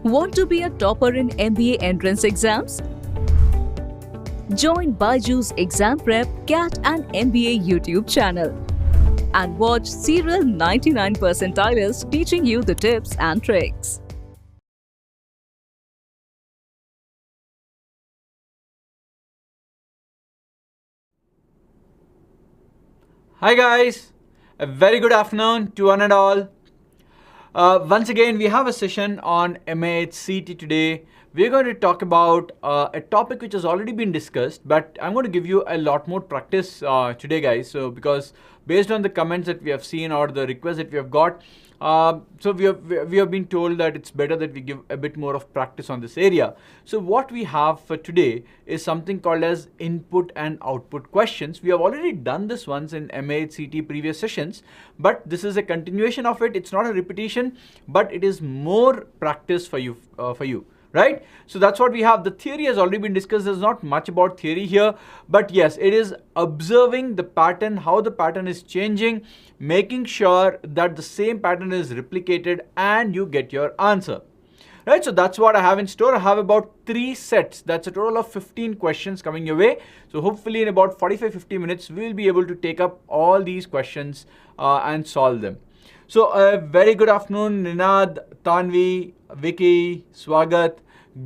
Want to be a topper in MBA entrance exams? Join BYJU'S Exam Prep, CAT and MBA YouTube channel and watch serial 99 percentilers teaching you the tips and tricks. Hi guys, a very good afternoon to one and all. Once again, we have a session on MAHCT today. We're going to talk about a topic which has already been discussed, but I'm going to give you a lot more practice today, guys. So because based on the comments that we have seen or the requests that we have got, so we have been told that it's better that we give a bit more of practice on this area. So what we have for today is something called as input and output questions. We have already done this once in MAHCT previous sessions, but this is a continuation of it. It's not a repetition, but it is more practice for you. Right? So that's what we have. The theory has already been discussed. There's not much about theory here, but yes, it is observing the pattern, how the pattern is changing, making sure that the same pattern is replicated and you get your answer. Right, so that's what I have in store. I have about 3 sets. That's a total of 15 questions coming your way. So hopefully in about 45-50 minutes, we'll be able to take up all these questions and solve them. So a very good afternoon, Ninad, Tanvi, Vicky, Swagat.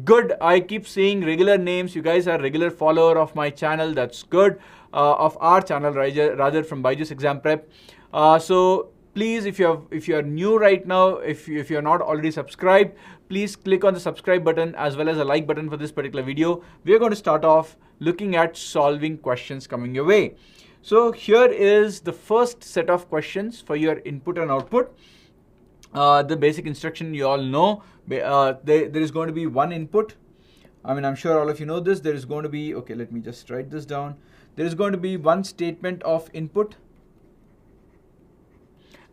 Good, I keep seeing regular names. You guys are regular follower of my channel. That's good. Of our channel, rather from BYJU'S Exam Prep. So please, if you are new right now, if you're not already subscribed, please click on the subscribe button as well as a like button for this particular video. We're going to start off looking at solving questions coming your way. So here is the first set of questions for your input and output. The basic instruction you all know, there is going to be one input. I mean, I'm sure all of you know this. There is going to be, okay, let me just write this down. There is going to be one statement of input,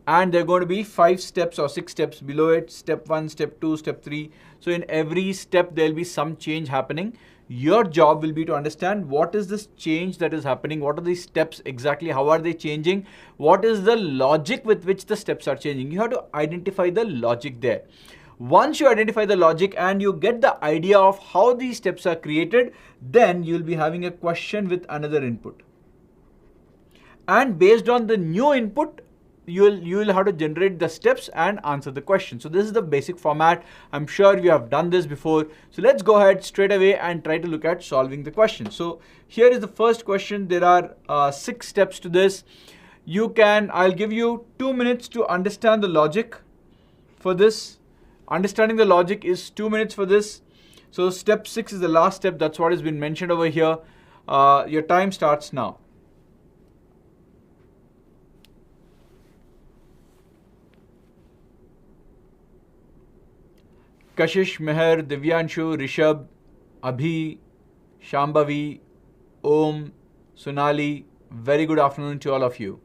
and there are going to be 5 steps or 6 steps below it. Step 1, step 2, step 3. So in every step, there will be some change happening. Your job will be to understand what is this change that is happening, what are these steps exactly, how are they changing, what is the logic with which the steps are changing. You have to identify the logic there. Once you identify the logic and you get the idea of how these steps are created, then you'll be having a question with another input. And based on the new input, you will have to generate the steps and answer the question. So this is the basic format. I'm sure you have done this before. So let's go ahead straight away and try to look at solving the question. So here is the first question. There are 6 steps to this. I'll give you 2 minutes to understand the logic for this. Understanding the logic is 2 minutes for this. So step 6 is the last step. That's what has been mentioned over here. Your time starts now. Kashish, Meher, Divyanshu, Rishabh, Abhi, Shambhavi, Om, Sonali, very good afternoon to all of you.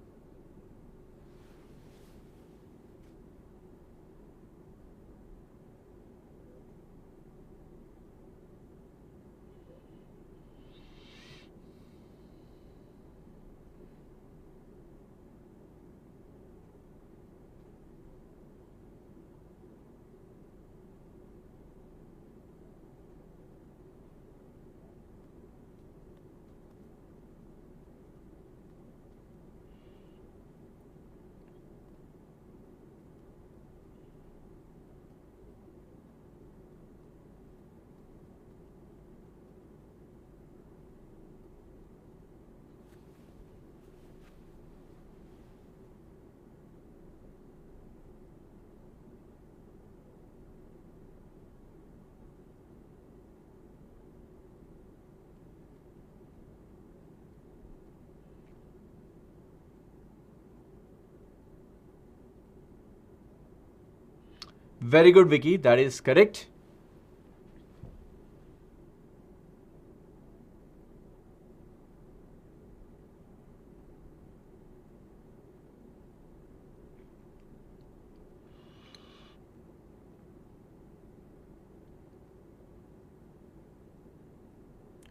Very good, Vicky. That is correct.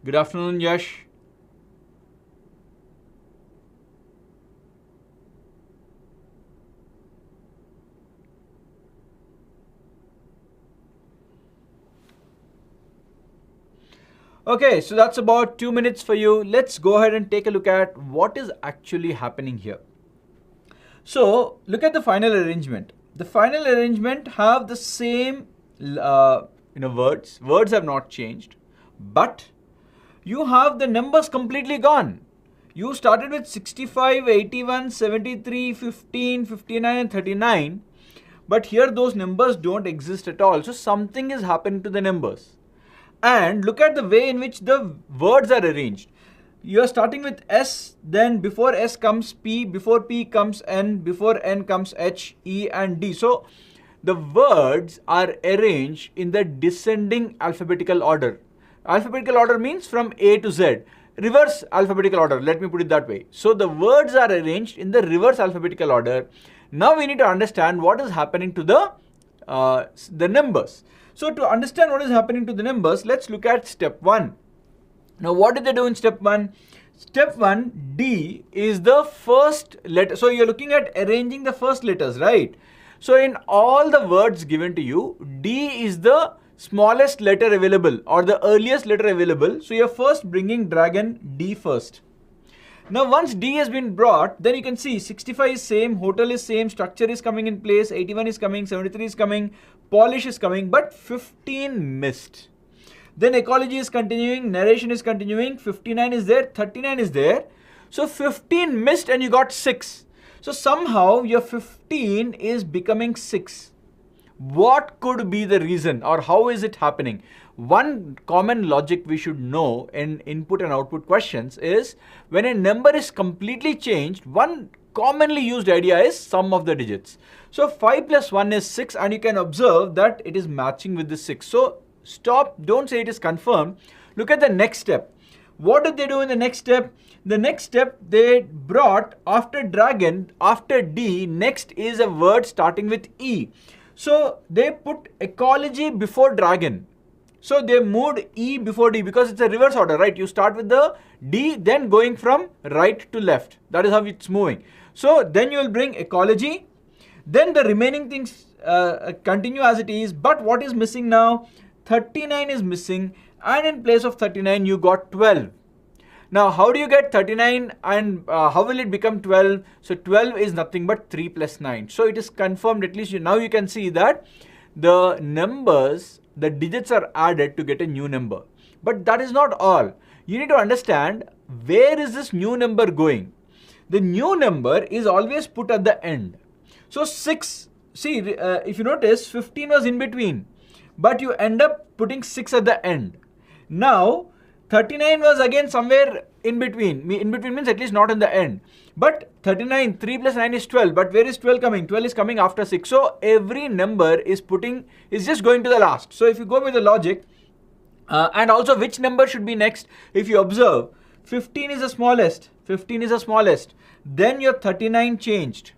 Good afternoon, Yash. Okay, so that's about 2 minutes for you. Let's go ahead and take a look at what is actually happening here. So look at the final arrangement. The final arrangement have the same words. Words have not changed, but you have the numbers completely gone. You started with 65, 81, 73, 15, 59 and 39. But here those numbers don't exist at all. So something is happening to the numbers. And look at the way in which the words are arranged. You are starting with S, then before S comes P, before P comes N, before N comes H, E and D. So the words are arranged in the descending alphabetical order. Alphabetical order means from A to Z. Reverse alphabetical order, let me put it that way. So the words are arranged in the reverse alphabetical order. Now we need to understand what is happening to the numbers. So to understand what is happening to the numbers, let's look at step 1. Now what did they do in step 1? Step 1, D is the first letter. So you're looking at arranging the first letters, right? So in all the words given to you, D is the smallest letter available or the earliest letter available. So you're first bringing dragon D first. Now once D has been brought, then you can see 65 is same, hotel is same, structure is coming in place, 81 is coming, 73 is coming, polish is coming, but 15 missed. Then ecology is continuing, narration is continuing, 59 is there, 39 is there. So 15 missed and you got 6. So somehow your 15 is becoming 6. What could be the reason or how is it happening? One common logic we should know in input and output questions is when a number is completely changed, one commonly used idea is sum of the digits. So 5 plus 1 is 6 and you can observe that it is matching with the 6. So stop, don't say it is confirmed. Look at the next step. What did they do in the next step? The next step they brought after dragon, after D, next is a word starting with E. So they put ecology before dragon. So they moved E before D because it's a reverse order, right? You start with the D, then going from right to left. That is how it's moving. So then you will bring ecology. Then the remaining things continue as it is. But what is missing now? 39 is missing. And in place of 39, you got 12. Now, how do you get 39 and how will it become 12? So 12 is nothing but 3 plus 9. So it is confirmed, at least now you can see that the numbers, the digits are added to get a new number. But that is not all. You need to understand where is this new number going. The new number is always put at the end. So 6, see if you notice 15 was in between, but you end up putting 6 at the end. Now 39 was again somewhere in between. In between means at least not in the end. But 39, 3 plus 9 is 12. But where is 12 coming? 12 is coming after 6. So every number is just going to the last. So if you go with the logic, and also which number should be next? If you observe, 15 is the smallest. 15 is the smallest. Then your 39 changed.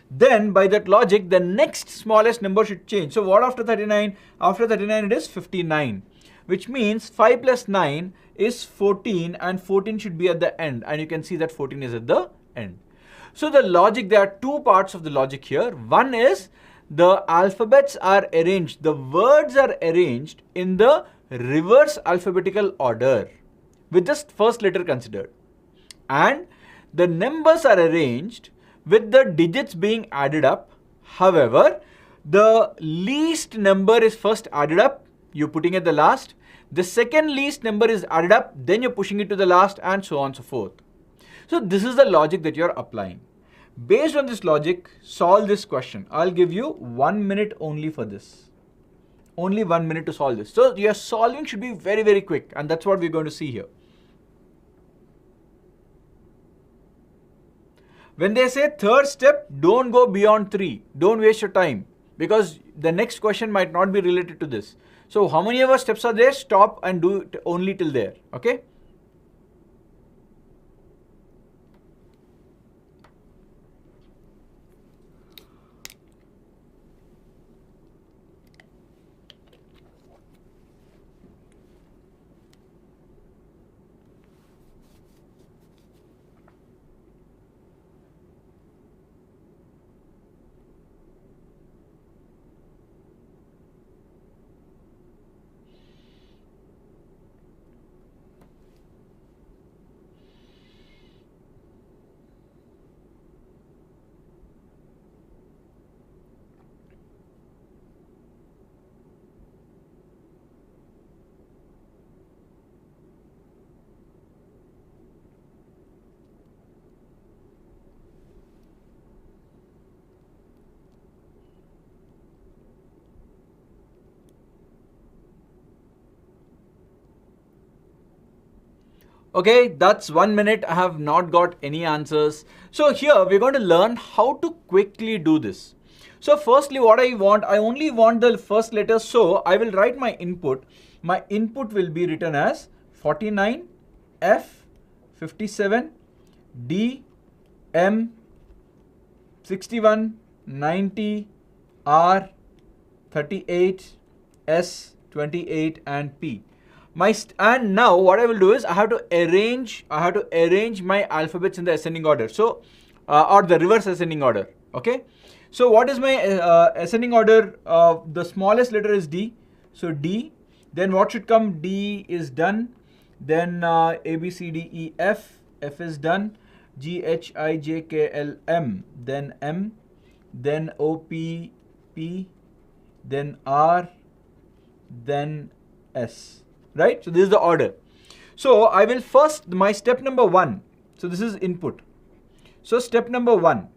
Then by that logic, the next smallest number should change. So what after 39? After 39 it is 59. Which means 5 plus 9 is 14 and 14 should be at the end. And you can see that 14 is at the end. So the logic, there are two parts of the logic here. One is the alphabets are arranged, the words are arranged in the reverse alphabetical order with just first letter considered. And the numbers are arranged with the digits being added up. However, the least number is first added up. You're putting at the last. The second least number is added up, then you're pushing it to the last, and so on and so forth. So this is the logic that you're applying. Based on this logic, solve this question. I'll give you 1 minute only for this. Only 1 minute to solve this. So your solving should be very, very quick, and that's what we're going to see here. When they say third step, don't go beyond 3. Don't waste your time because the next question might not be related to this. So how many ever steps are there? Stop and do it only till there. Okay. Okay, that's 1 minute. I have not got any answers. So here we're going to learn how to quickly do this. So firstly, what I only want the first letter. So I will write my input. My input will be written as 49, F, 57, D, M, 61, 90, R, 38, S, 28, and P. And now what I will do is I have to arrange my alphabets in the ascending order. So or the reverse ascending order. Okay. So what is my ascending order? The smallest letter is D. So D. Then what should come? D is done. Then A, B, C, D, E, F. F is done. G, H, I, J, K, L, M. Then M. Then O, P, P. Then R. Then S. Right? So this is the order. So I will first, my step number 1. So this is input. So step number 1.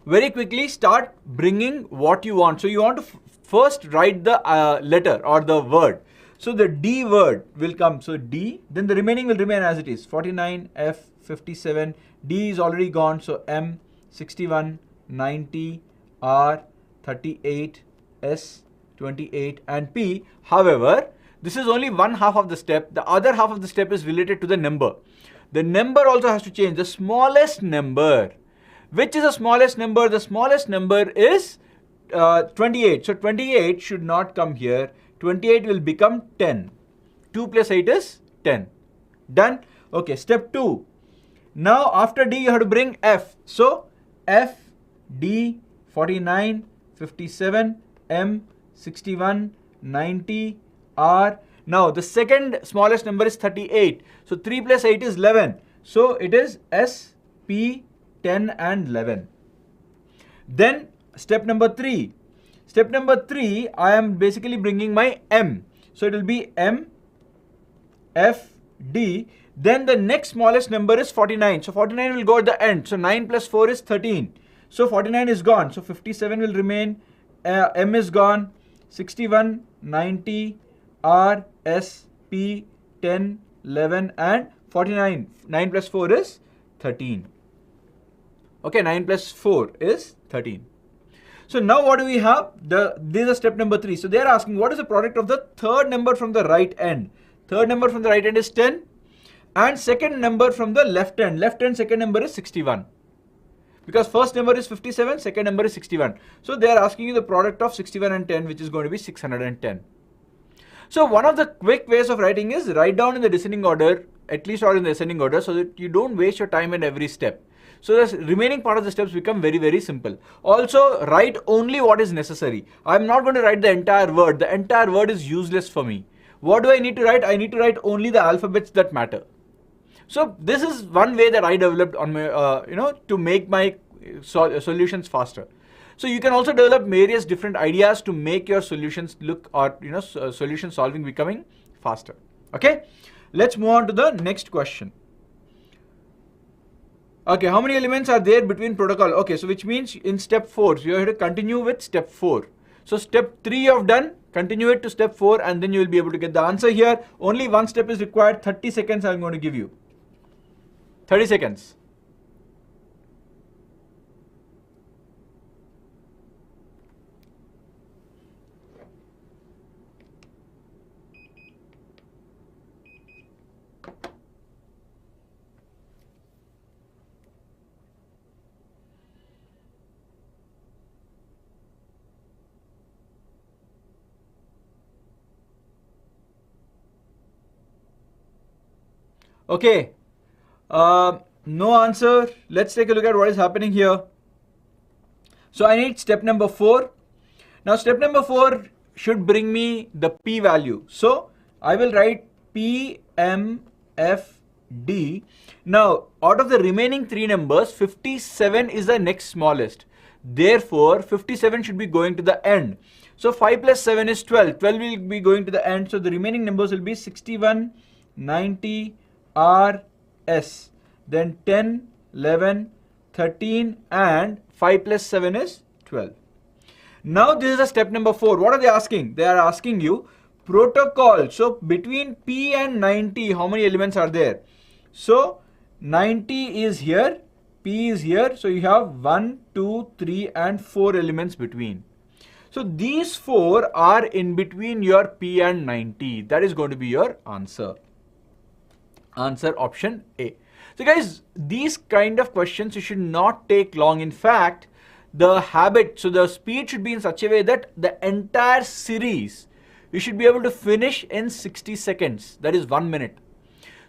Very quickly start bringing what you want. So you want to first write the letter or the word. So the D word will come. So D, then the remaining will remain as it is. 49, F, 57. D is already gone. So M, 61, 90, R, 38, S, 28, and P. However, this is only one half of the step. The other half of the step is related to the number. The number also has to change. The smallest number. Which is the smallest number? The smallest number is 28. So 28 should not come here. 28 will become 10. 2 plus 8 is 10. Done? Okay, step 2. Now after D you have to bring F. So F, D, 49, 57, M, 61, 90, R. Now the second smallest number is 38. So 3 plus 8 is 11. So it is S, P, 10 and 11. Then step number 3. Step number 3, I am basically bringing my M. So it will be M, F, D. Then the next smallest number is 49. So 49 will go at the end. So 9 plus 4 is 13. So 49 is gone. So 57 will remain. M is gone. 61, 90, R, S, P, 10, 11 and 49. 9 plus 4 is 13. Okay, 9 plus 4 is 13. So now what do we have? This is step number 3. So they are asking what is the product of the third number from the right end. Third number from the right end is 10 and second number from the left end. Left end second number is 61. Because first number is 57, second number is 61. So they are asking you the product of 61 and 10, which is going to be 610. So one of the quick ways of writing is write down in the descending order, at least or in the ascending order, so that you don't waste your time in every step. So the remaining part of the steps become very, very simple. Also, write only what is necessary. I'm not going to write the entire word. The entire word is useless for me. What do I need to write? I need to write only the alphabets that matter. So this is one way that I developed on my, to make my solutions faster. So you can also develop various different ideas to make your solutions look or solution solving becoming faster. Okay, let's move on to the next question. Okay, how many elements are there between protocol? Okay, so which means in step 4, so you have to continue with step 4. So step 3 you have done, continue it to step 4 and then you will be able to get the answer here. Only one step is required, 30 seconds I'm going to give you. 30 seconds. Okay, no answer. Let's take a look at what is happening here. So I need step number 4. Now step number 4 should bring me the P value. So I will write P, M, F, D. Now out of the remaining 3 numbers, 57 is the next smallest. Therefore 57 should be going to the end. So 5 plus 7 is 12. 12 will be going to the end. So the remaining numbers will be 61, 90, R, S, then 10, 11, 13 and 5 plus 7 is 12. Now this is a step number 4. What are they asking? They are asking you protocol. So between P and 90, how many elements are there? So 90 is here, P is here. So you have 1, 2, 3 and 4 elements between. So these 4 are in between your P and 90. That is going to be your answer. Answer option A. So guys, these kind of questions you should not take long. In fact, the habit, so the speed should be in such a way that the entire series you should be able to finish in 60 seconds. That is 1 minute.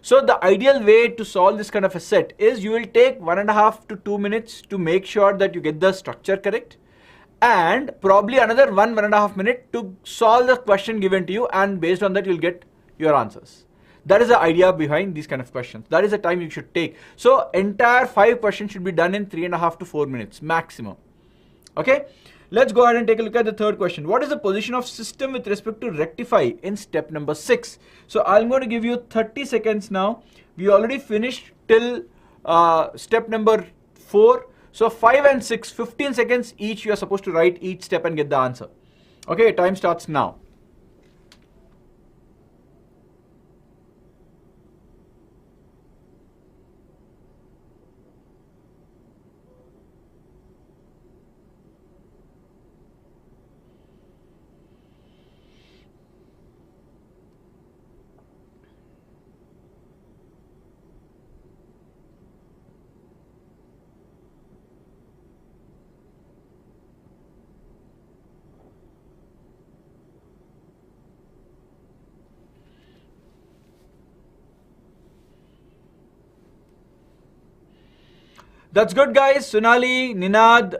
So the ideal way to solve this kind of a set is you will take 1.5 to 2 minutes to make sure that you get the structure correct, and probably another 1.5 minutes to solve the question given to you, and based on that you'll get your answers. That is the idea behind these kind of questions. That is the time you should take. So entire 5 questions should be done in 3.5 to 4 minutes maximum. Okay, let's go ahead and take a look at the third question. What is the position of system with respect to rectify in step number 6? So I'm going to give you 30 seconds now. We already finished till step number 4. So 5 and 6, 15 seconds each you are supposed to write each step and get the answer. Okay, time starts now. That's good, guys. Sonali, Ninad,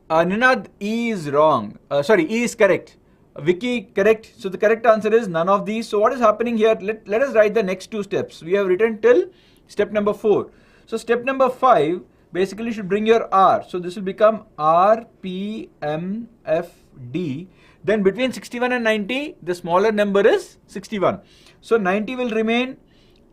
Ninad, E is wrong. Sorry, E is correct. Vicky, correct. So the correct answer is none of these. So what is happening here? Let us write the next 2 steps. We have written till step number 4. So step number 5 basically should bring your R. So this will become R, P, M, F, D. Then between 61 and 90, the smaller number is 61. So 90 will remain.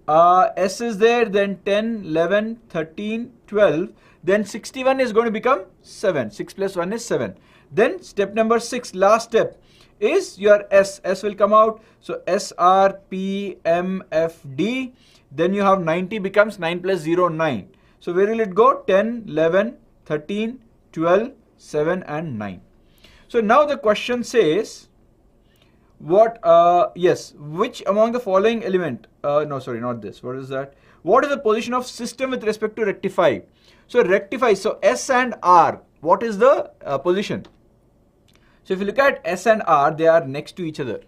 S is there, then 10, 11, 13, 12, then 61 is going to become 7. 6 plus 1 is 7. Then step number 6, last step, is your S. S will come out. So S, R, P, M, F, D. Then you have 90 becomes 9 plus 0, 9. So where will it go? 10, 11, 13, 12, 7 and 9. So now the question says, what, yes, which among the following element, no, sorry, not this. What is that? What is the position of system with respect to rectify? So rectify, so S and R, what is the position? So if you look at S and R, they are next to each other.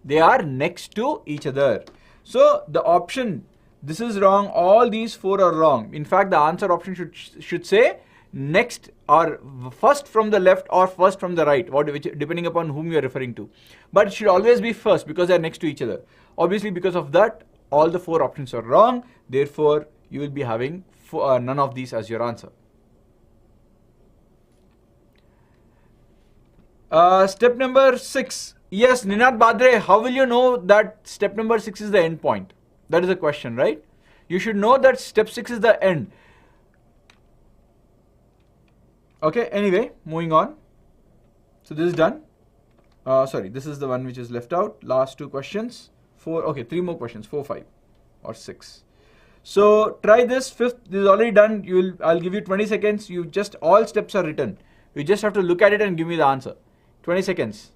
They are next to each other. So the option, this is wrong, all these 4 are wrong. In fact, the answer option should say next or first from the left or first from the right, which depending upon whom you are referring to. But it should always be first because they are next to each other. Obviously, because of that, all the 4 options are wrong. Therefore, you will be having none of these as your answer. Step number 6. Yes, Ninad Badre, how will you know that step number 6 is the end point? That is the question, right? You should know that step 6 is the end. Okay, anyway, moving on. So this is done. Sorry, this is the one which is left out. Last 2 questions. 4, okay, 3 more questions, 4, 5 or 6. So try this. 5th, this is already done. I'll give you 20 seconds. All steps are written. You just have to look at it and give me the answer. 20 seconds.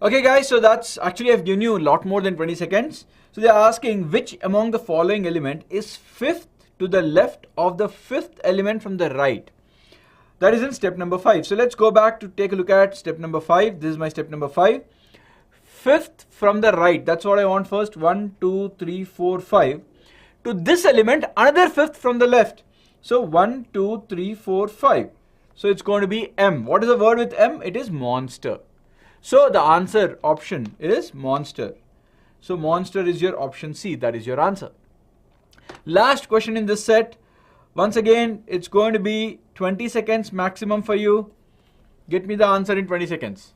Okay guys, so that's actually I've given you a lot more than 20 seconds. So they're asking which among the following element is 5th to the left of the 5th element from the right. That is in step number 5. So let's go back to take a look at step number 5. This is my step number 5. Fifth from the right, that's what I want first. 1, 2, 3, 4, 5. To this element, another fifth from the left. So 1, 2, 3, 4, 5. So it's going to be M. What is the word with M? It is monster. So the answer option is monster. So monster is your option C. That is your answer. Last question in this set. Once again, it's going to be 20 seconds maximum for you. Get me the answer in 20 seconds.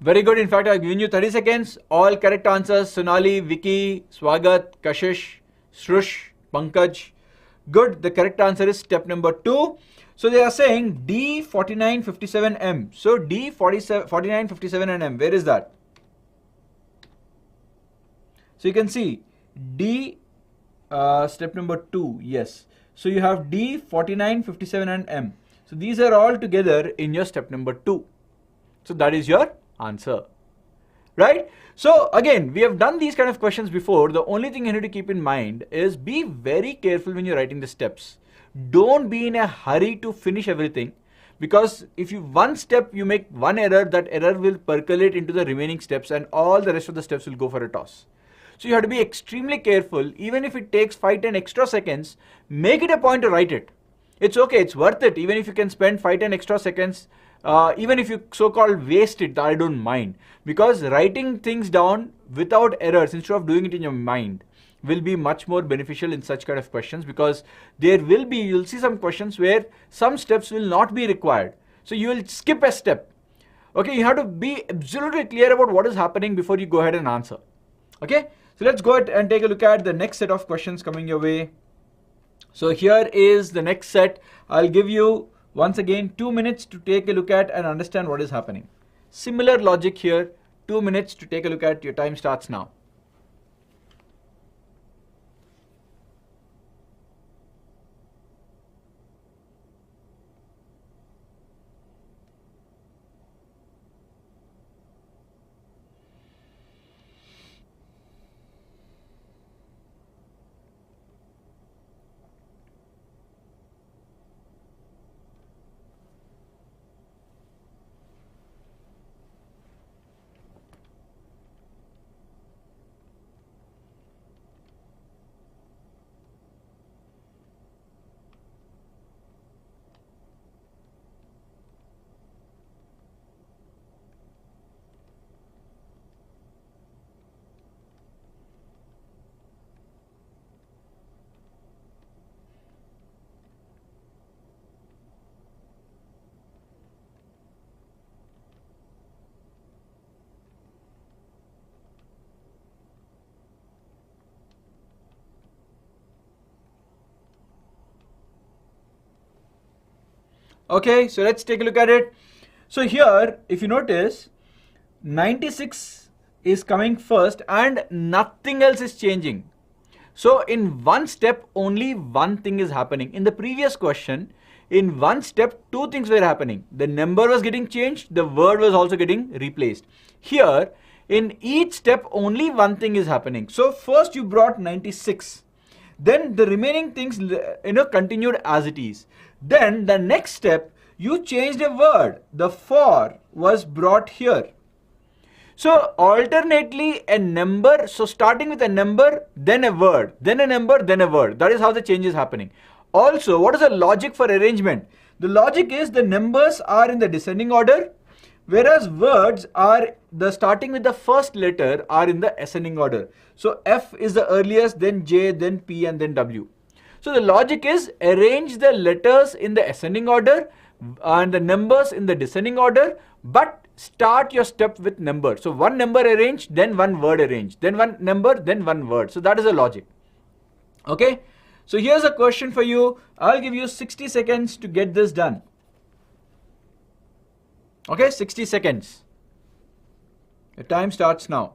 Very good. In fact, I've given you 30 seconds. All correct answers. Sonali, Vicky, Swagat, Kashish, Shrush, Pankaj. Good. The correct answer is step number 2. So they are saying D4957M. So D4957 and M. Where is that? So you can see D step number 2. Yes. So you have D4957 and M. So these are all together in your step number 2. So that is your answer, right? So again, we have done these kind of questions before. The only thing you need to keep in mind is be very careful when you're writing the steps. Don't be in a hurry to finish everything, because if you one step you make one error, that error will percolate into the remaining steps and all the rest of the steps will go for a toss. So you have to be extremely careful. Even if it takes 5-10 extra seconds, make it a point to write it. It's okay, it's worth it. Even if you can spend 5-10 extra seconds, even if you so-called waste it, I don't mind, because writing things down without errors instead of doing it in your mind will be much more beneficial in such kind of questions, because there will be, you'll see some questions where some steps will not be required. So you will skip a step. Okay, you have to be absolutely clear about what is happening before you go ahead and answer. Okay, so let's go ahead and take a look at the next set of questions coming your way. So here is the next set. I'll give you once again 2 minutes to take a look at and understand what is happening. Similar logic here, 2 minutes to take a look at. Your time starts now. Okay, so let's take a look at it. So here, if you notice, 96 is coming first and nothing else is changing. So in one step, only one thing is happening. In the previous question, in one step, two things were happening. The number was getting changed, the word was also getting replaced. Here, in each step, only one thing is happening. So first you brought 96. Then the remaining things, continued as it is. Then the next step, you changed a word. The for was brought here. So alternately a number, so starting with a number, then a word, then a number, then a word. That is how the change is happening. Also, what is the logic for arrangement? The logic is the numbers are in the descending order, whereas words are starting with the first letter are in the ascending order. So F is the earliest, then J, then P, and then W. So the logic is arrange the letters in the ascending order and the numbers in the descending order, but start your step with number. So one number arranged, then one word arranged, then one number, then one word. So that is the logic. Okay. So here's a question for you. I'll give you 60 seconds to get this done. Okay, 60 seconds. The time starts now.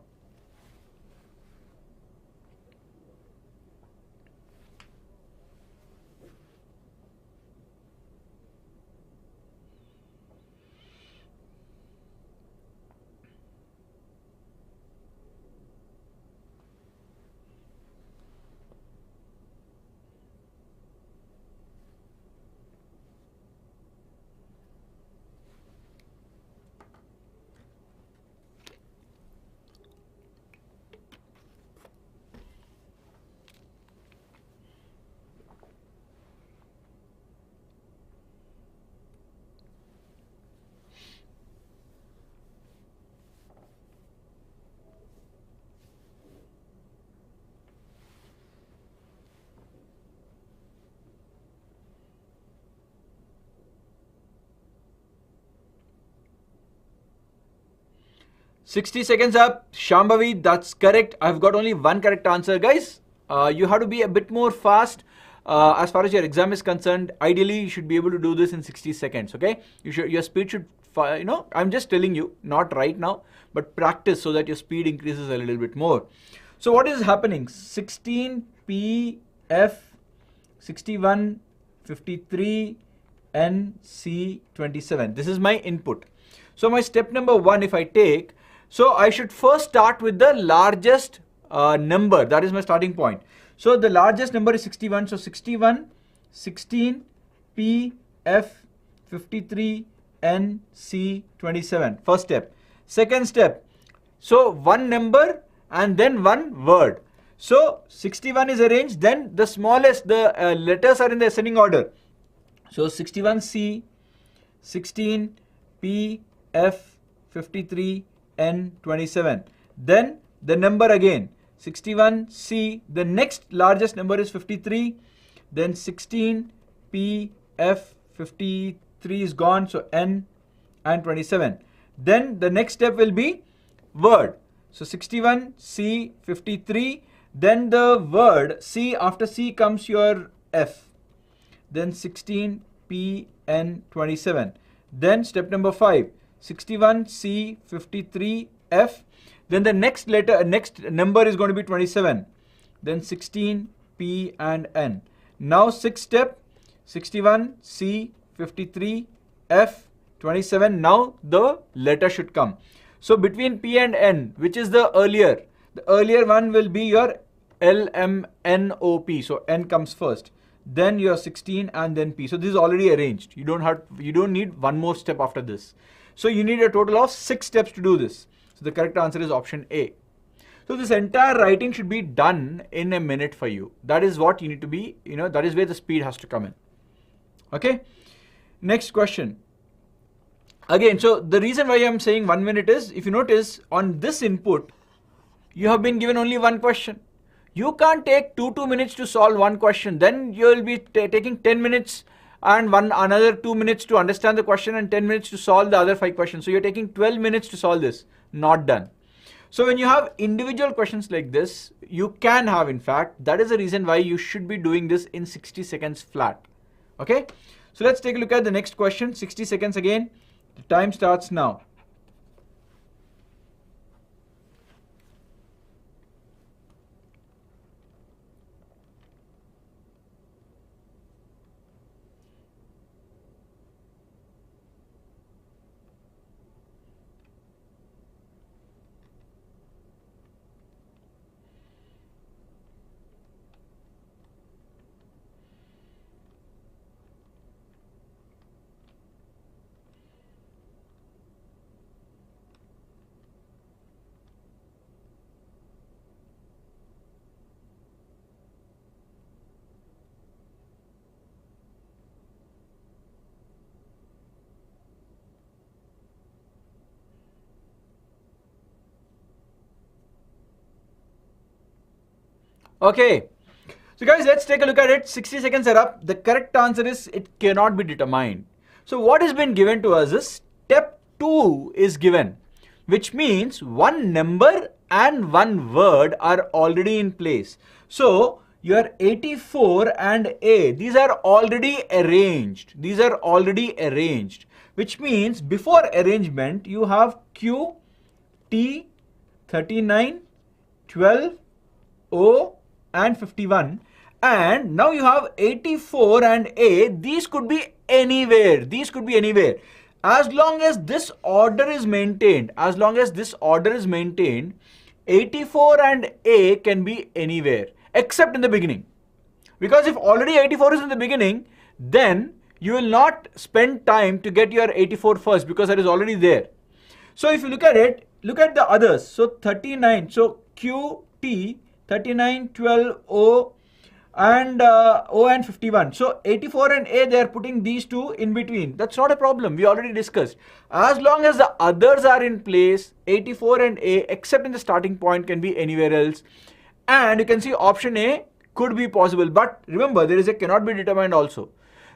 "60 seconds up." Shambhavi, that's correct. I've got only one correct answer. Guys, you have to be a bit more fast. As far as your exam is concerned, ideally you should be able to do this in 60 seconds, okay? Your speed should, I'm just telling you, not right now, but practice so that your speed increases a little bit more. So what is happening? 16 PF 61 53 NC 27. This is my input. So my step number 1, if I take, so I should first start with the largest number. That is my starting point. So the largest number is 61. So 61, 16, PF 53, NC 27. First step. Second step. So one number and then one word. So 61 is arranged. Then the smallest, the letters are in the ascending order. So 61C, 16, PF 53, N27. Then the number again. 61C, the next largest number is 53, then 16, PF 53 is gone, so N and 27. Then the next step will be word. So 61C 53, then the word C, after C comes your F, then 16 PN 27. Then step number 5, 61C 53 F. Then the next number is going to be 27. Then 16 P and N. Now sixth step, 61 C 53 F 27. Now the letter should come. So between P and N, which is the earlier? The earlier one will be your L M N O P. So N comes first. Then your 16 and then P. So this is already arranged. You don't need one more step after this. So you need a total of 6 steps to do this. So the correct answer is option A. So this entire writing should be done in a minute for you. That is what you need to be, that is where the speed has to come in. Okay. Next question. Again, so the reason why I'm saying 1 minute is, if you notice on this input, you have been given only one question. You can't take 2 minutes to solve one question. Then you will be taking 10 minutes and another 2 minutes to understand the question and 10 minutes to solve the other 5 questions. So you're taking 12 minutes to solve this. Not done. So when you have individual questions like this, you can have, in fact, that is the reason why you should be doing this in 60 seconds flat. Okay. So let's take a look at the next question. 60 seconds again. The time starts now. Okay, so guys, let's take a look at it. 60 seconds are up. The correct answer is it cannot be determined. So what has been given to us is step 2 is given, which means one number and one word are already in place. So your 84 and A, these are already arranged. These are already arranged. which means before arrangement you have Q, T, 39, 12, O and 51, and now you have 84 and A. These could be anywhere. These could be anywhere. As long as this order is maintained, 84 and A can be anywhere except in the beginning. Because if already 84 is in the beginning, then you will not spend time to get your 84 first because that is already there. So if you look at it, look at the others. So 39, so Q, T, 39, 12, O and 51. So 84 and A, they are putting these two in between. That's not a problem. We already discussed. As long as the others are in place, 84 and A, except in the starting point, can be anywhere else. And you can see option A could be possible. But remember, there is a cannot be determined also.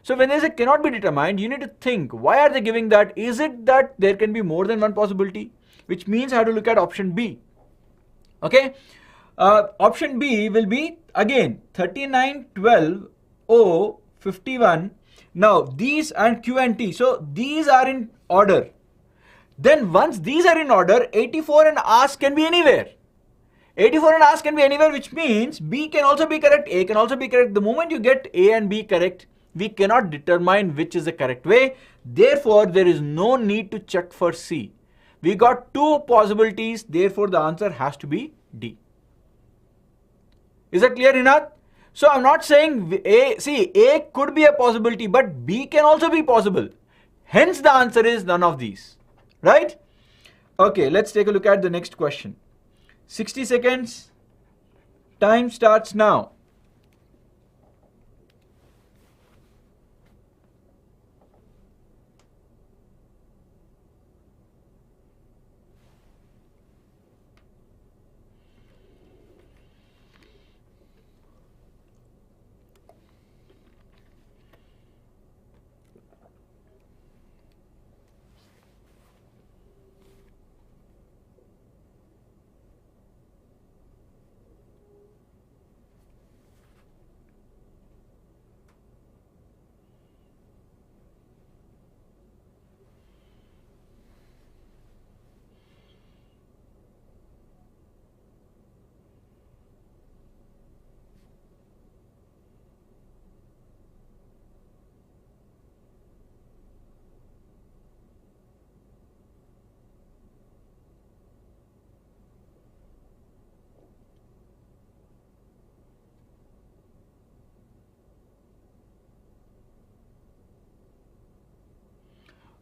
So when there is a cannot be determined, you need to think, why are they giving that? Is it that there can be more than one possibility? Which means I have to look at option B. Okay. Option B will be again 39, 12, O, 51. Now these and Q and T. So these are in order. Then once these are in order, 84 and ask can be anywhere. 84 and ask can be anywhere, which means B can also be correct, A can also be correct. The moment you get A and B correct, we cannot determine which is the correct way. Therefore, there is no need to check for C. We got two possibilities. Therefore, the answer has to be D. Is that clear enough? So I'm not saying A could be a possibility, but B can also be possible. Hence, the answer is none of these. Right? Okay, let's take a look at the next question. 60 seconds. Time starts now.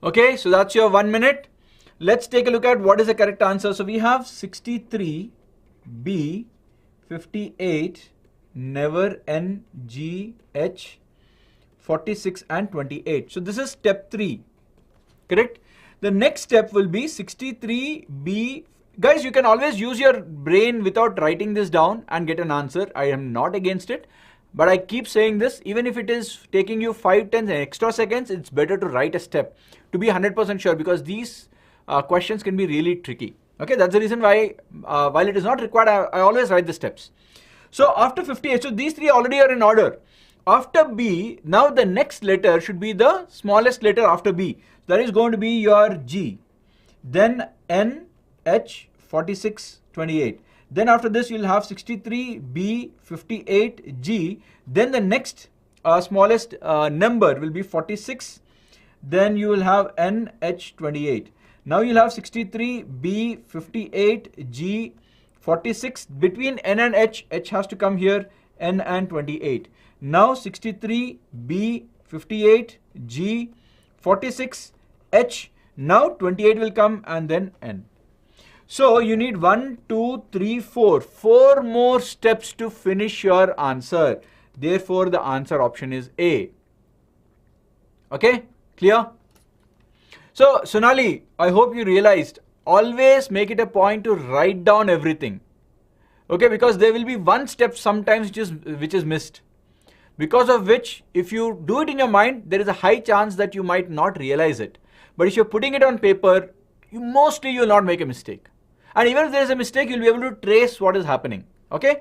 Okay, so that's your 1 minute. Let's take a look at what is the correct answer. So we have 63, B, 58, never, N, G, H, 46 and 28. So this is step 3, correct? The next step will be 63, B. Guys, you can always use your brain without writing this down and get an answer. I am not against it. But I keep saying this, even if it is taking you 5, 10 extra seconds, it's better to write a step to be 100% sure, because these questions can be really tricky. Okay, that's the reason why, while it is not required, I always write the steps. So after 58, so these three already are in order. After B, now the next letter should be the smallest letter after B. That is going to be your G. Then N, H, 46, 28. Then after this, you'll have 63, B, 58, G. Then the next smallest number will be 46. Then you will have N, H, 28. Now you'll have 63, B, 58, G, 46. Between N and H, H has to come here, N and 28. Now 63, B, 58, G, 46, H. Now 28 will come and then N. So you need 1, 2, 3, 4. 4 more steps to finish your answer. Therefore, the answer option is A. Okay, clear? So Sonali, I hope you realized, always make it a point to write down everything. Okay, because there will be one step sometimes which is missed. Because of which, if you do it in your mind, there is a high chance that you might not realize it. But if you're putting it on paper, you will not make a mistake. And even if there is a mistake, you'll be able to trace what is happening. Okay.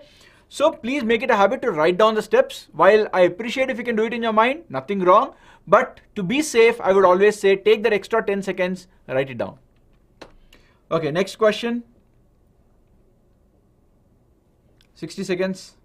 So please make it a habit to write down the steps. While I appreciate if you can do it in your mind, nothing wrong. But to be safe, I would always say take that extra 10 seconds, write it down. Okay, next question. 60 seconds.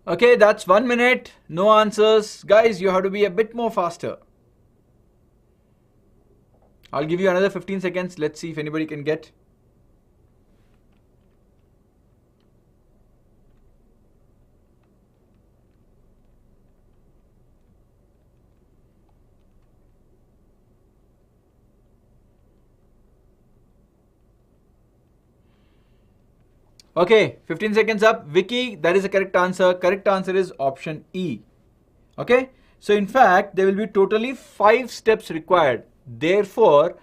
Okay, that's 1 minute. No answers. Guys, you have to be a bit more faster. I'll give you another 15 seconds. Let's see if anybody can get. Okay, 15 seconds up. Vicky, that is the correct answer. Correct answer is option E. Okay, so in fact, there will be totally 5 steps required. Therefore,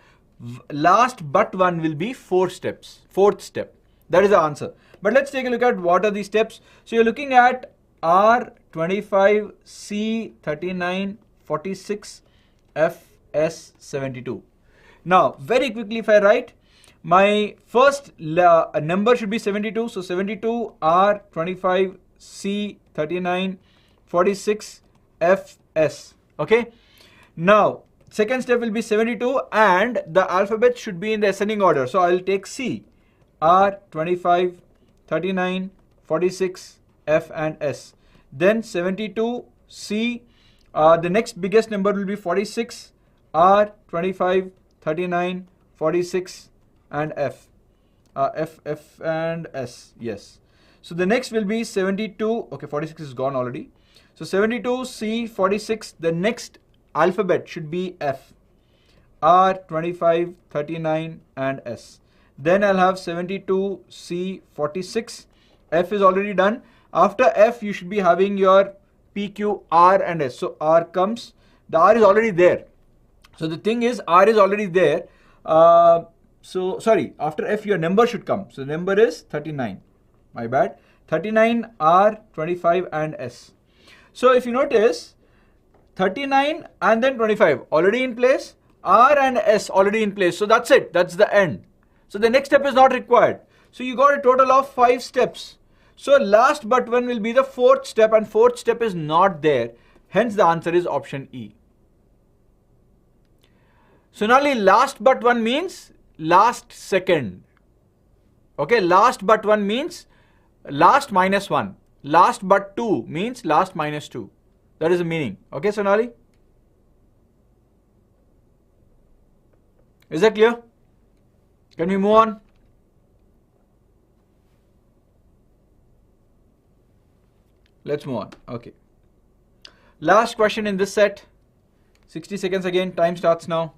last but one will be 4 steps. Fourth step. That is the answer. But let's take a look at what are these steps. So you're looking at R25, C39, 46, FS72. Now, very quickly if I write, my first number should be 72. So 72, R25, C39, 46, FS. Okay. Now, second step will be 72 and the alphabet should be in the ascending order. So I'll take C, R, 25, 39, 46, F and S. Then 72, C, the next biggest number will be 46, R, 25, 39, 46 and F. F and S, yes. So the next will be 72, okay, 46 is gone already. So 72, C, 46, the next alphabet should be F, R, 25, 39 and S. Then I'll have 72, C, 46, F is already done. After F, you should be having your P, Q, R and S. So R comes, the R is already there. So the thing is, R is already there. So sorry, after F your number should come. So the number is 39. My bad. 39, R, 25 and S. So if you notice, 39 and then 25 already in place. R and S already in place. So that's it. That's the end. So the next step is not required. So you got a total of 5 steps. So last but one will be the 4th step and 4th step is not there. Hence the answer is option E. So now last but one means last second. Okay, last but one means last minus 1. Last but 2 means last minus 2. That is the meaning. Okay, Sonali? Is that clear? Can we move on? Let's move on. Okay. Last question in this set. 60 seconds again. Time starts now.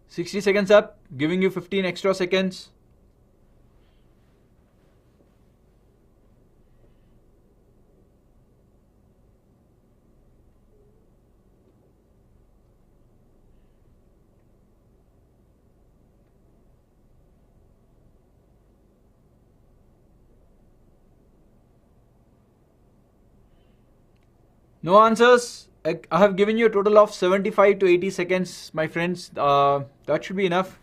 60 seconds up, giving you 15 extra seconds. No answers. I have given you a total of 75 to 80 seconds, my friends. That should be enough.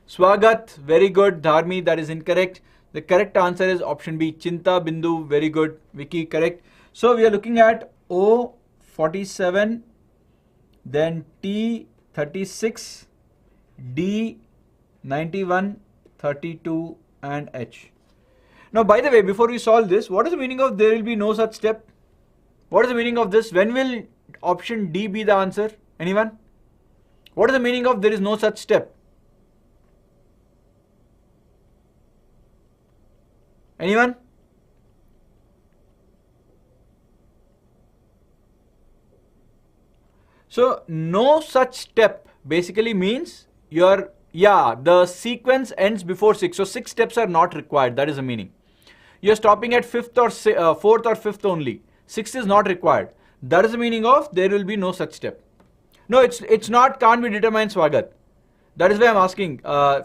Swagat, very good. Dharmi, that is incorrect. The correct answer is option B, Chinta Bindu, very good. Vicky, correct. So we are looking at O47, then T36, D91, 32, and H. Now, by the way, before we solve this, what is the meaning of there will be no such step? What is the meaning of this? When will option D be the answer? Anyone? What is the meaning of there is no such step? Anyone? So no such step basically means the sequence ends before 6. So 6 steps are not required. That is the meaning. You're stopping at 4th or 5th only. 6th is not required. That is the meaning of there will be no such step. No, it's not can't be determined, Swagat. That is why I'm asking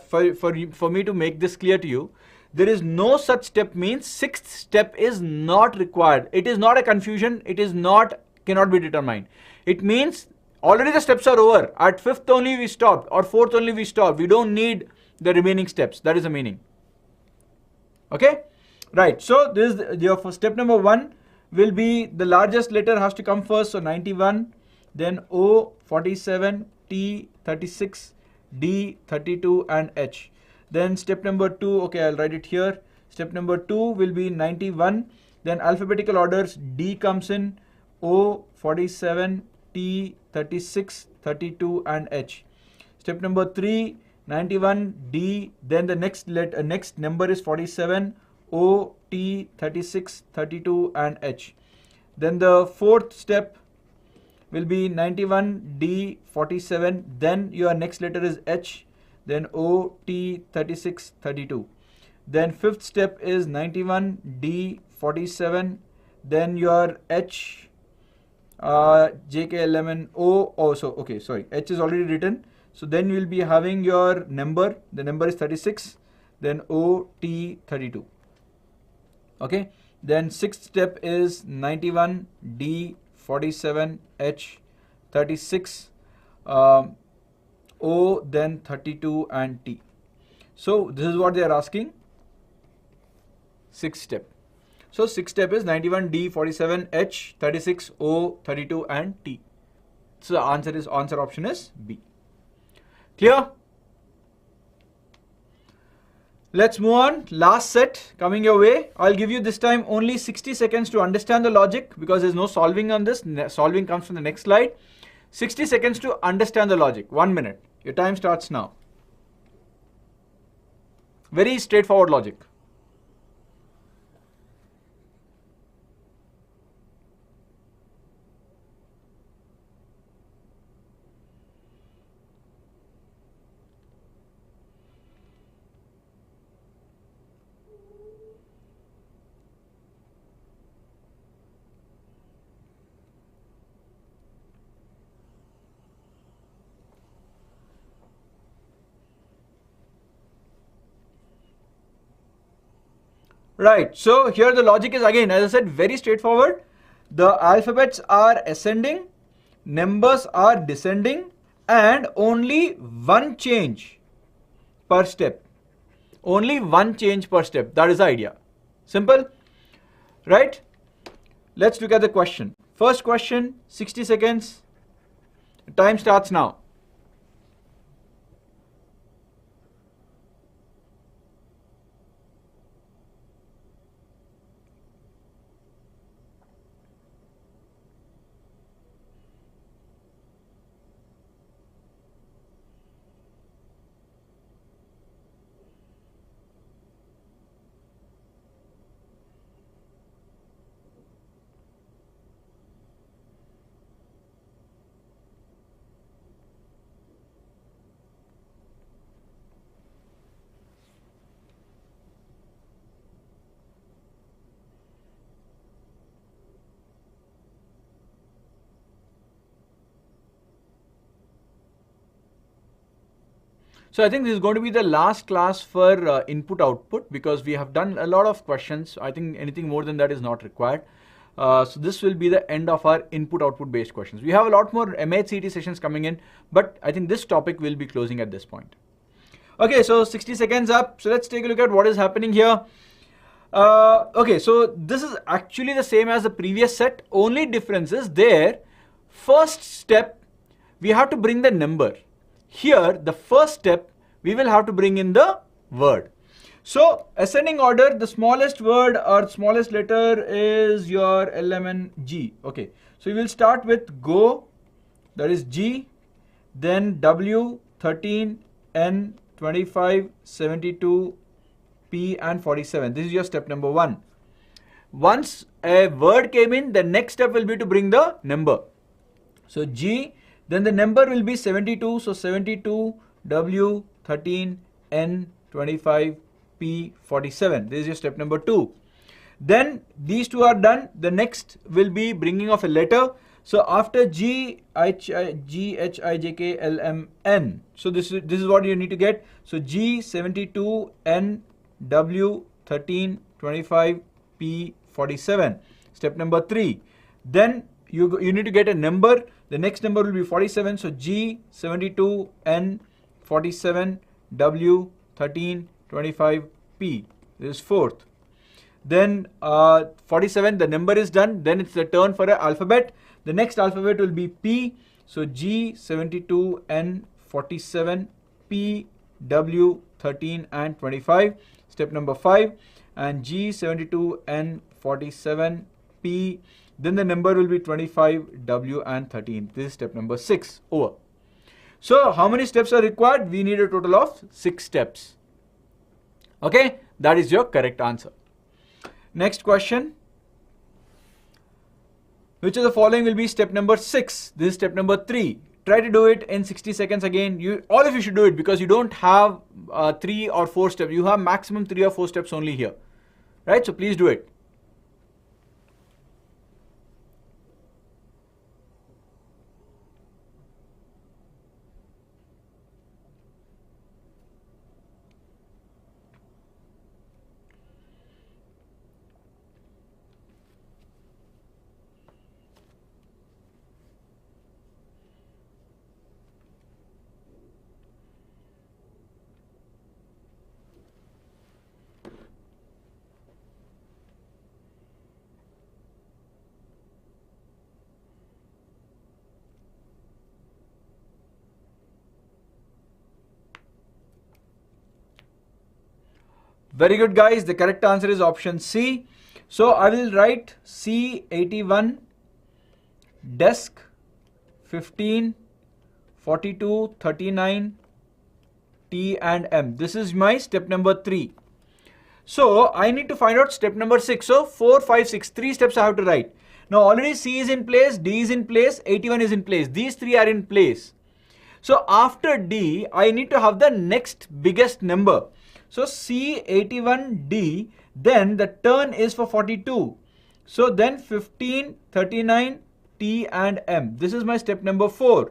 for me to make this clear to you. There is no such step means 6th step is not required. It is not a confusion. It is not cannot be determined. It means already the steps are over. At 5th only we stopped or 4th only we stopped. We don't need the remaining steps. That is the meaning. Okay? Right. So this is your step number 1 will be the largest letter has to come first. So 91, then O, 47, T, 36, D, 32, and H. Then step number 2, okay, I'll write it here. Step number 2 will be 91. Then alphabetical orders, D comes in, O, 47, T, 36, 32, and H. Step number 3, 91, D. Then the next number is 47, O, T, 36, 32, and H. Then the 4th step will be 91, D, 47. Then your next letter is H. Then O, T, 36, 32. Then 5th step is 91, D, 47. Then your H, JK11, O also. Okay, sorry, H is already written. So then you will be having your number. The number is 36. Then O, T, 32. Okay. Then 6th step is 91, D, 47, H, 36, O, then 32 and T. So this is what they are asking. 6th step. So 6th step is 91, D, 47, H, 36, O, 32 and T. So the answer option is B. Clear? Let's move on. Last set coming your way. I'll give you this time only 60 seconds to understand the logic because there's no solving on this. Solving comes from the next slide. 60 seconds to understand the logic. 1 minute. Your time starts now. Very straightforward logic. Right, so here the logic is again, as I said, very straightforward. The alphabets are ascending, numbers are descending, and only one change per step. Only one change per step. That is the idea. Simple, right? Let's look at the question. First question, 60 seconds. Time starts now. So I think this is going to be the last class for input output, because we have done a lot of questions. I think anything more than that is not required. So this will be the end of our input output based questions. We have a lot more MAHCET sessions coming in, but I think this topic will be closing at this point. Okay, so 60 seconds up. So let's take a look at what is happening here. Okay, so this is actually the same as the previous set. Only difference is there. First step, we have to bring the number. Here, the first step, we will have to bring in the word. So, ascending order, the smallest word or smallest letter is your element G. Okay, so we will start with go, that is G, then W, 13, N, 25, 72, P and 47. This is your step number 1. Once a word came in, the next step will be to bring the number. So G, then the number will be 72. So 72, W, 13, N, 25, P, 47. This is your step number 2. Then these two are done. The next will be bringing of a letter. So after G, H, I, J, K, L, M, N. So this is what you need to get. So G, 72, N, W, 13, 25, P, 47. Step number 3. Then you need to get a number. The next number will be 47. So G, 72, N, 47, W, 13, 25, P. This is 4th. Then 47, the number is done. Then it's the turn for an alphabet. The next alphabet will be P. So G, 72, N, 47, P, W, 13 and 25. Step number 5. And G, 72, N, 47, P. Then the number will be 25, W and 13. This is step number 6. Over. So how many steps are required? We need a total of 6 steps. Okay, that is your correct answer. Next question. Which of the following will be step number 6? This is step number 3. Try to do it in 60 seconds again. All of you should do it, because you don't have 3 or 4 steps. You have maximum 3 or 4 steps only here. Right? So please do it. Very good, guys. The correct answer is option C. So I will write C81, desk, 15, 42, 39, T and M. This is my step number 3. So I need to find out step number 6. So 4, 5, 6, 3 steps I have to write. Now already C is in place, D is in place, 81 is in place. These 3 are in place. So after D, I need to have the next biggest number. So C81D, then the turn is for 42. So then 15, 39, T and M. This is my step number 4.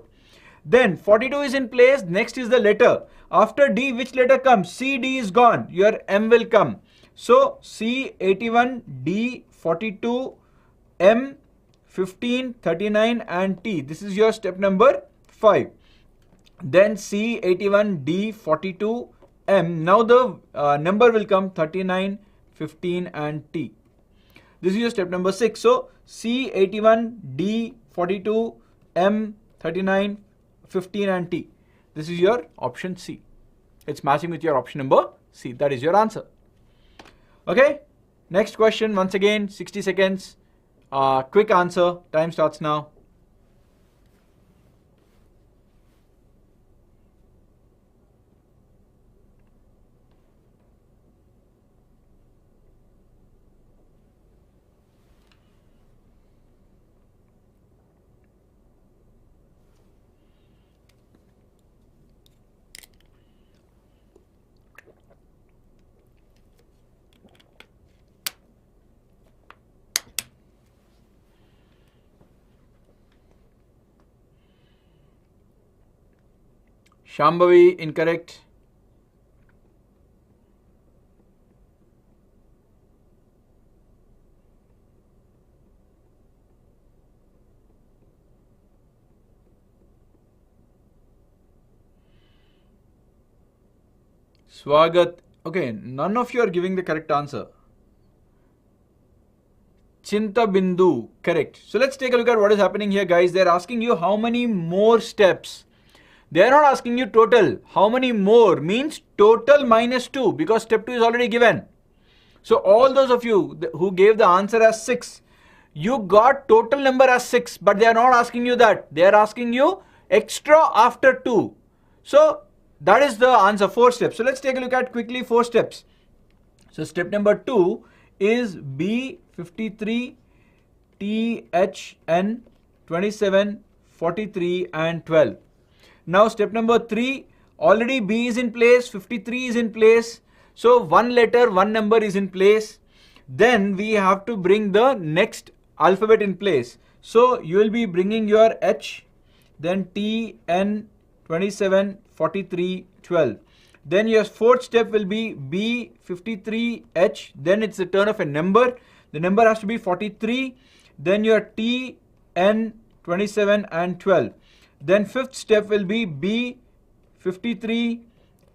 Then 42 is in place. Next is the letter. After D, which letter comes? C, D is gone. Your M will come. So C81, D, 42, M, 15, 39 and T. This is your step number 5. Then C81, D, 42, M. Now the number will come 39, 15 and T. This is your step number 6. So C81, D, 42, M, 39, 15 and T. This is your option C. It's matching with your option number C. That is your answer. Okay. Next question. Once again, 60 seconds. Quick answer. Time starts now. Shambhavi, incorrect. Swagat. Okay, none of you are giving the correct answer. Chinta Bindu, correct. So let's take a look at what is happening here, guys. They're asking you how many more steps. They're not asking you total. How many more means total minus 2 because step 2 is already given. So all those of you who gave the answer as 6, you got total number as 6, but they are not asking you that. They are asking you extra after 2. So that is the answer, 4 steps. So let's take a look at quickly 4 steps. So step number 2 is B53, THN, 27, 43 and 12. Now step number 3, already B is in place, 53 is in place. So one letter, one number is in place. Then we have to bring the next alphabet in place. So you will be bringing your H, then T, N, 27, 43, 12. Then your 4th step will be B, 53, H. Then it's the turn of a number. The number has to be 43. Then your T, N, 27 and 12. Then 5th step will be B, 53,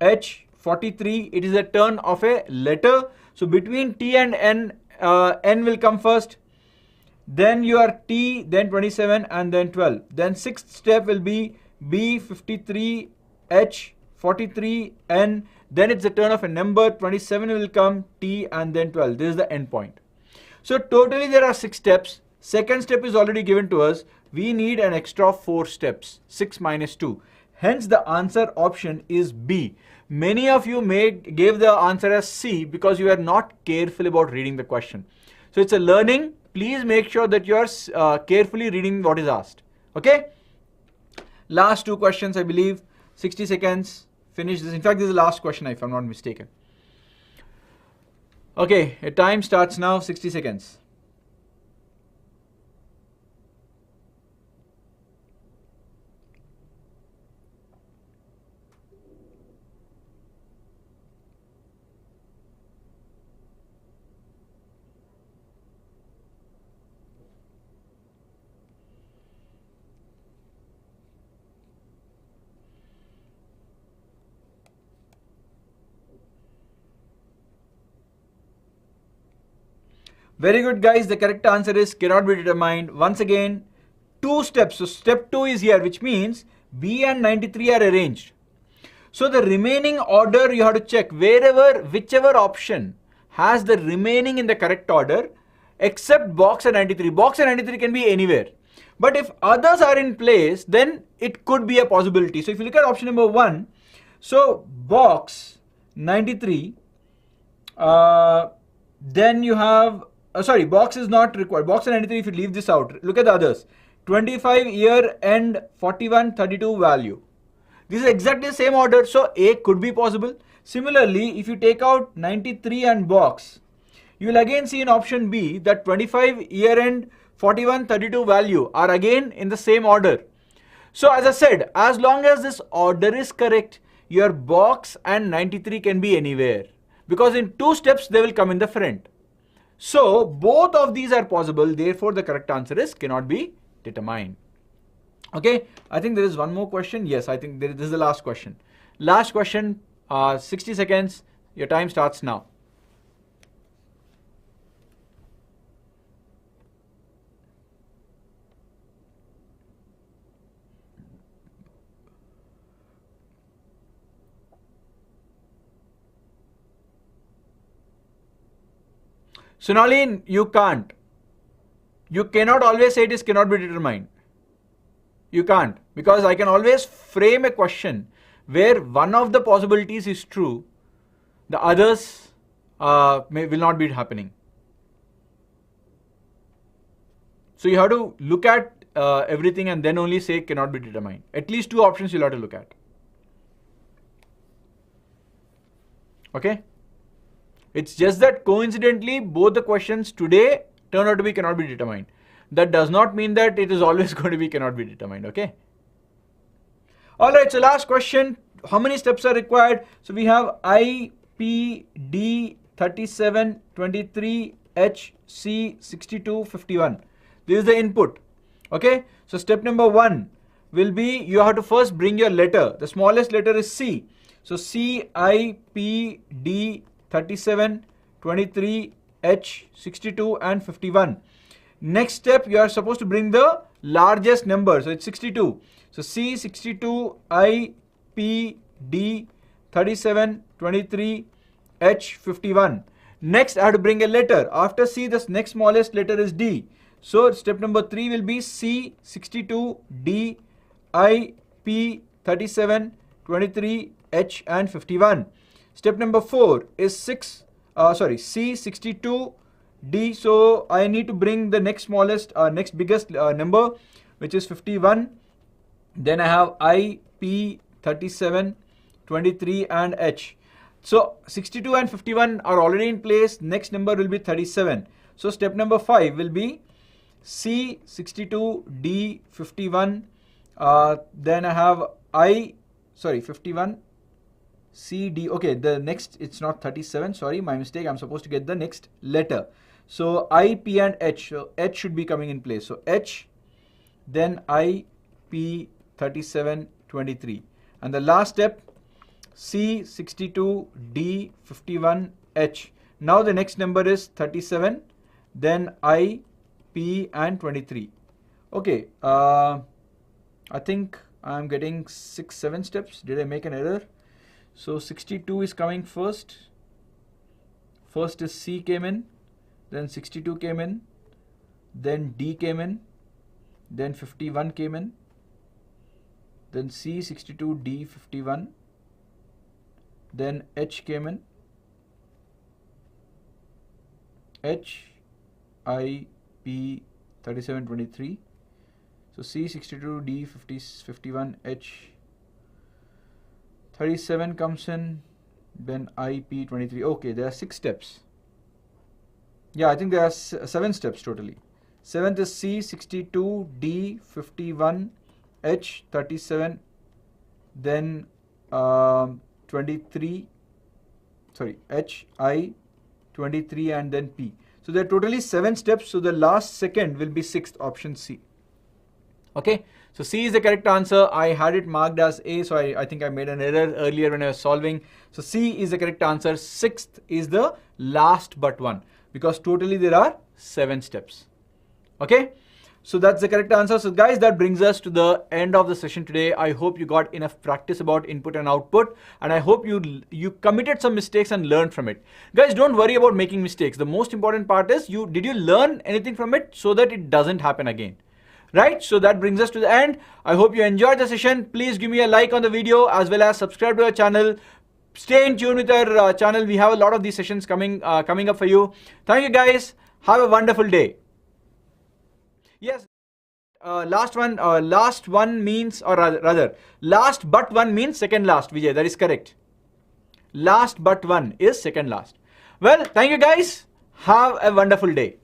H, 43. It is a turn of a letter. So between T and N, N will come first. Then your T, then 27 and then 12. Then 6th step will be B, 53, H, 43, N. Then it's the turn of a number. 27 will come, T and then 12. This is the end point. So totally there are 6 steps. Second step is already given to us. We need an extra 4 steps. 6 minus 2. Hence the answer option is B. Many of you gave the answer as C because you are not careful about reading the question. So it's a learning. Please make sure that you are carefully reading what is asked. Okay? Last 2 questions, I believe. 60 seconds. Finish this. In fact, this is the last question if I'm not mistaken. Okay, your time starts now. 60 seconds. Very good, guys. The correct answer is cannot be determined. Once again, 2 steps. So step 2 is here, which means B and 93 are arranged. So the remaining order you have to check whichever option has the remaining in the correct order, except box and 93. Box and 93 can be anywhere. But if others are in place, then it could be a possibility. So if you look at option number 1, so box 93, then you have box is not required. Box and 93, if you leave this out, look at the others. 25 year and 41, 32 value. This is exactly the same order, so A could be possible. Similarly, if you take out 93 and box, you will again see in option B that 25 year and 41, 32 value are again in the same order. So as I said, as long as this order is correct, your box and 93 can be anywhere because in 2 steps they will come in the front. So both of these are possible, therefore the correct answer is cannot be determined. Okay, I think there is one more question. Yes, I think this is the last question. Last question, 60 seconds. Your time starts now. Sonali, you can't. You cannot always say it is cannot be determined. You can't, because I can always frame a question where one of the possibilities is true, the others will not be happening. So you have to look at everything and then only say cannot be determined. At least 2 options you'll have to look at. Okay? It's just that coincidentally both the questions today turn out to be cannot be determined. That does not mean that it is always going to be cannot be determined. Okay? Alright, so last question. How many steps are required? So we have I, P, D, 37, 23, H, C, 62, 51. This is the input. Okay? So step number 1 will be you have to first bring your letter. The smallest letter is C. So C, I, P, D, 37, 23, H, 62 and 51. Next step, you are supposed to bring the largest number. So it's 62. So C, 62, I, P, D, 37, 23, H, 51. Next, I have to bring a letter. After C, the next smallest letter is D. So step number 3 will be C, 62, D, I, P, 37, 23, H and 51. Step number 4 is C, 62, D. So I need to bring the next smallest, next biggest number, which is 51. Then I have I, P, 37, 23 and H. So 62 and 51 are already in place. Next number will be 37. So step number 5 will be C, 62, D, 51. Then I have 51, C, D. Okay, the next, it's not 37. Sorry, my mistake. I'm supposed to get the next letter. So I, P and H. So H should be coming in place. So H, then I, P, 37, 23. And the last step, C, 62, D, 51, H. Now the next number is 37, then I, P and 23. Okay, I think I'm getting 6-7 steps. Did I make an error? So 62 is coming first. First is C came in, then 62 came in, then D came in, then 51 came in, then C, 62, D, 51. Then H came in, H, I, P, 37, 23. So C, 62, D, 51, H, 37 comes in, then I, P, 23. Okay, there are 6 steps. Yeah, I think there are 7 steps totally. 7th is C, 62, D, 51, H, 37, then 23, H, I, 23 and then P. So there are totally 7 steps. So the last second will be 6th, option C. Okay, so C is the correct answer. I had it marked as A, so I think I made an error earlier when I was solving. So C is the correct answer. 6th is the last but one, because totally there are 7 steps. Okay. So that's the correct answer. So guys, that brings us to the end of the session today. I hope you got enough practice about input and output, and I hope you committed some mistakes and learned from it. Guys, don't worry about making mistakes. The most important part is did you learn anything from it so that it doesn't happen again? Right? So that brings us to the end. I hope you enjoyed the session. Please give me a like on the video as well as subscribe to our channel. Stay in tune with our channel. We have a lot of these sessions coming up for you. Thank you guys. Have a wonderful day. Yes, last one means, or rather, last but one means second last, Vijay, that is correct. Last but one is second last. Well, thank you guys. Have a wonderful day.